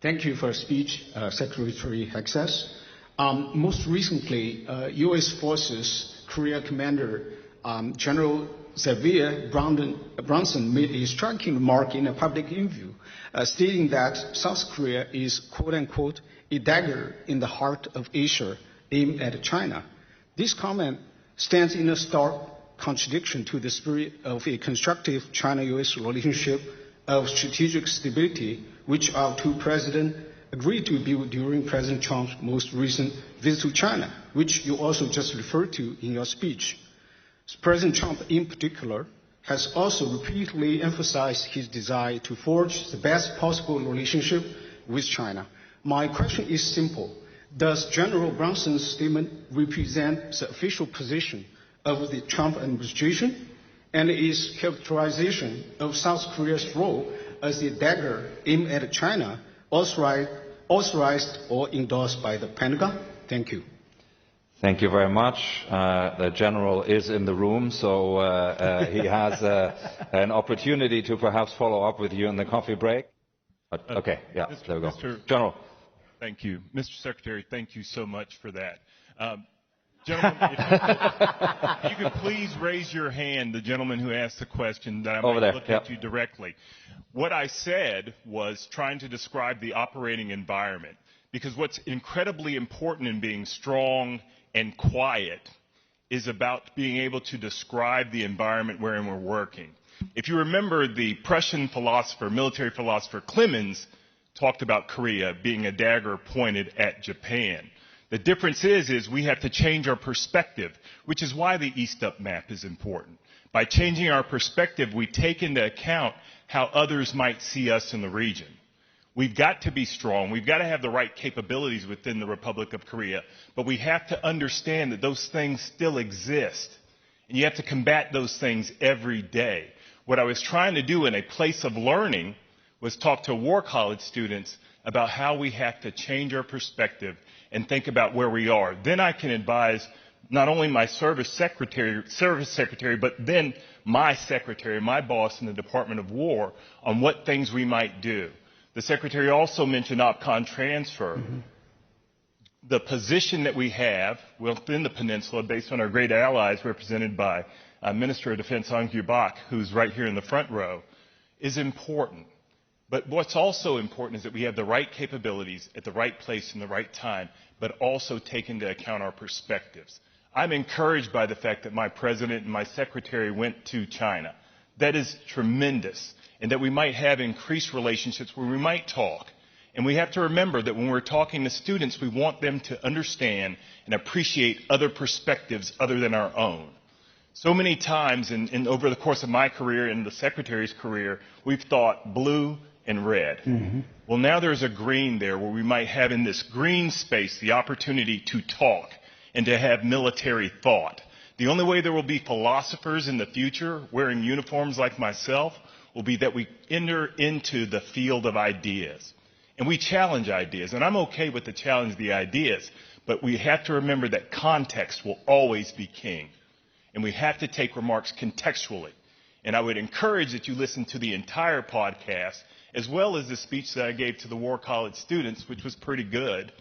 Thank you for your speech, Secretary Hegseth. Most recently, U.S. Forces Korea Commander General Xavier Brunson made a striking remark in a public interview, stating that South Korea is, quote-unquote, a dagger in the heart of Asia aimed at China. This comment stands in a stark contradiction to the spirit of a constructive China-U.S. relationship of strategic stability, which our two presidents agreed to build during President Trump's most recent visit to China, which you also just referred to in your speech. President Trump, in particular, has also repeatedly emphasized his desire to forge the best possible relationship with China. My question is simple. Does General Brunson's statement represent the official position of the Trump administration, and is characterization of South Korea's role as a dagger aimed at China authorized or endorsed by the Pentagon? Thank you. Thank you very much. The General is in the room, so he has an opportunity to perhaps follow up with you in the coffee break. Okay, yeah, there we go. General. Thank you. Mr. Secretary, thank you so much for that. Gentlemen, if you could please raise your hand, the gentleman who asked the question, that I might look at you directly. What I said was trying to describe the operating environment, because what's incredibly important in being strong and quiet is about being able to describe the environment wherein we're working. If you remember, the Prussian philosopher, military philosopher Clemens talked about Korea being a dagger pointed at Japan. The difference is we have to change our perspective, which is why the East Up map is important. By changing our perspective, we take into account how others might see us in the region. We've got to be strong. We've got to have the right capabilities within the Republic of Korea, but we have to understand that those things still exist, and you have to combat those things every day. What I was trying to do in a place of learning was talk to War College students about how we have to change our perspective and think about where we are. Then I can advise not only my service secretary, but then my secretary, my boss in the Department of War, on what things we might do. The Secretary also mentioned OPCON transfer. Mm-hmm. The position that we have within the peninsula, based on our great allies represented by Minister of Defense Hong Bak, who's right here in the front row, is important. But what's also important is that we have the right capabilities at the right place in the right time, but also take into account our perspectives. I'm encouraged by the fact that my president and my secretary went to China. That is tremendous. And that we might have increased relationships where we might talk. And we have to remember that when we're talking to students, we want them to understand and appreciate other perspectives other than our own. So many times over the course of my career and the Secretary's career, we've thought blue and red. Mm-hmm. Well, now there's a green there where we might have in this green space the opportunity to talk and to have military thought. The only way there will be philosophers in the future wearing uniforms like myself will be that we enter into the field of ideas. And we challenge ideas. And I'm okay with the challenge of the ideas, but we have to remember that context will always be king. And we have to take remarks contextually. And I would encourage that you listen to the entire podcast, as well as the speech that I gave to the War College students, which was pretty good.